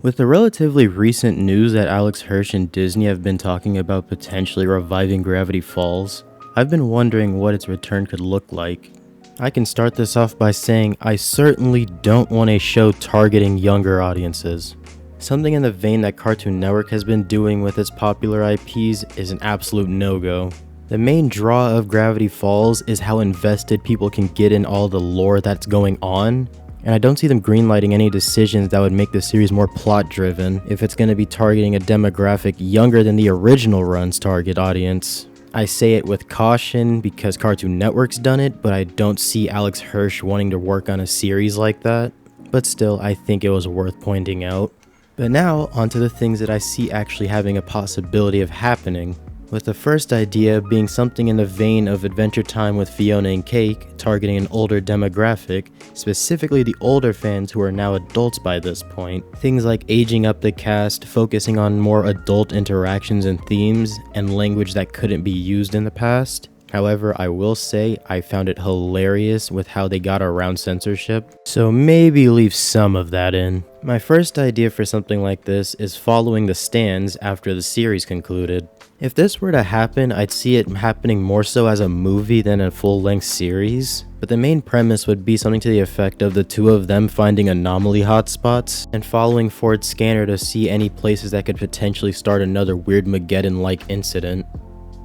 With the relatively recent news that Alex Hirsch and Disney have been talking about potentially reviving Gravity Falls, I've been wondering what its return could look like. I can start this off by saying I certainly don't want a show targeting younger audiences. Something in the vein that Cartoon Network has been doing with its popular IPs is an absolute no-go. The main draw of Gravity Falls is how invested people can get in all the lore that's going on, and I don't see them greenlighting any decisions that would make the series more plot-driven if it's going to be targeting a demographic younger than the original run's target audience. I say it with caution because Cartoon Network's done it, but I don't see Alex Hirsch wanting to work on a series like that. But still, I think it was worth pointing out. But now, onto the things that I see actually having a possibility of happening. With the first idea being something in the vein of Adventure Time with Fiona and Cake, targeting an older demographic, specifically the older fans who are now adults by this point. Things like aging up the cast, focusing on more adult interactions and themes, and language that couldn't be used in the past. However, I will say I found it hilarious with how they got around censorship, so maybe leave some of that in. My first idea for something like this is following the stands after the series concluded. If this were to happen, I'd see it happening more so as a movie than a full-length series, but the main premise would be something to the effect of the two of them finding anomaly hotspots and following Ford's scanner to see any places that could potentially start another weird Mageddon-like incident.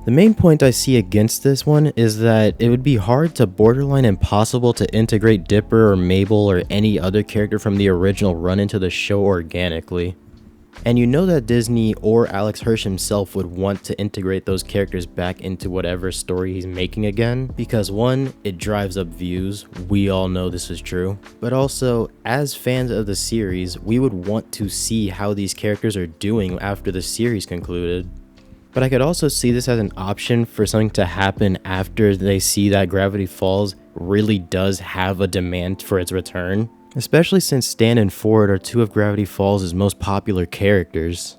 The main point I see against this one is that it would be hard to borderline impossible to integrate Dipper or Mabel or any other character from the original run into the show organically. And you know that Disney or Alex Hirsch himself would want to integrate those characters back into whatever story he's making again, because one, it drives up views, we all know this is true, but also, as fans of the series, we would want to see how these characters are doing after the series concluded. But I could also see this as an option for something to happen after they see that Gravity Falls really does have a demand for its return. Especially since Stan and Ford are two of Gravity Falls' most popular characters.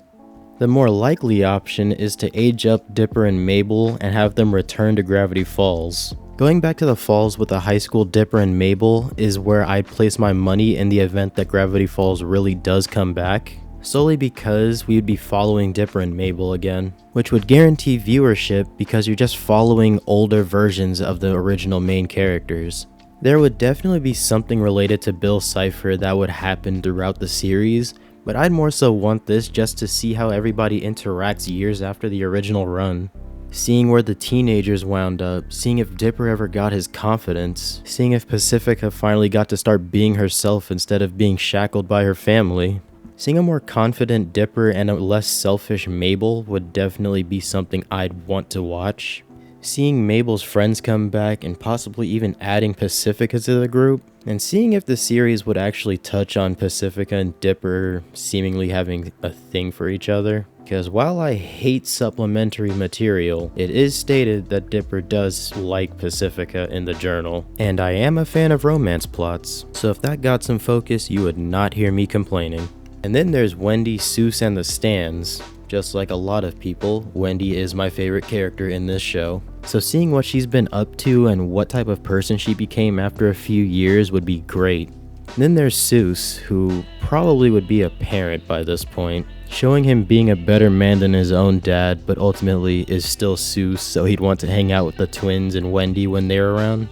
The more likely option is to age up Dipper and Mabel and have them return to Gravity Falls. Going back to the falls with the high school Dipper and Mabel is where I'd place my money in the event that Gravity Falls really does come back, solely because we would be following Dipper and Mabel again, which would guarantee viewership because you're just following older versions of the original main characters. There would definitely be something related to Bill Cipher that would happen throughout the series, but I'd more so want this just to see how everybody interacts years after the original run. Seeing where the teenagers wound up, seeing if Dipper ever got his confidence, seeing if Pacifica finally got to start being herself instead of being shackled by her family. Seeing a more confident Dipper and a less selfish Mabel would definitely be something I'd want to watch. Seeing Mabel's friends come back and possibly even adding Pacifica to the group, and seeing if the series would actually touch on Pacifica and Dipper seemingly having a thing for each other. Because while I hate supplementary material, it is stated that Dipper does like Pacifica in the journal, and I am a fan of romance plots, so if that got some focus, you would not hear me complaining. And then there's Wendy, Seuss, and the Stans. Just like a lot of people, Wendy is my favorite character in this show. So seeing what she's been up to and what type of person she became after a few years would be great. Then there's Seuss, who probably would be a parent by this point, showing him being a better man than his own dad, but ultimately is still Seuss, so he'd want to hang out with the twins and Wendy when they're around.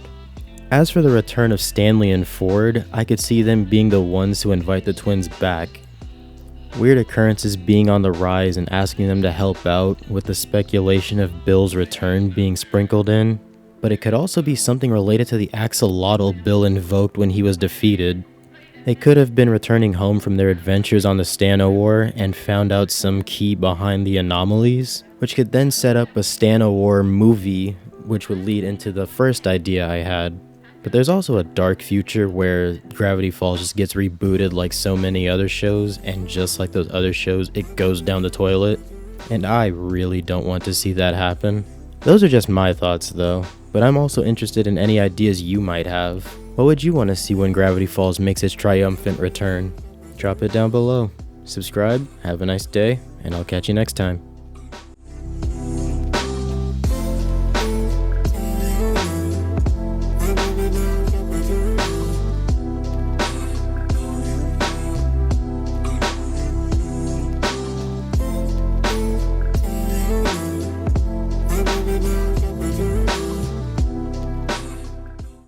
As for the return of Stanley and Ford, I could see them being the ones to invite the twins back. Weird occurrences being on the rise and asking them to help out, with the speculation of Bill's return being sprinkled in. But it could also be something related to the axolotl Bill invoked when he was defeated. They could have been returning home from their adventures on the Stano War and found out some key behind the anomalies, which could then set up a Stano War movie, which would lead into the first idea I had. But there's also a dark future where Gravity Falls just gets rebooted like so many other shows, and just like those other shows, it goes down the toilet. And I really don't want to see that happen. Those are just my thoughts though, but I'm also interested in any ideas you might have. What would you want to see when Gravity Falls makes its triumphant return? Drop it down below. Subscribe, have a nice day, and I'll catch you next time.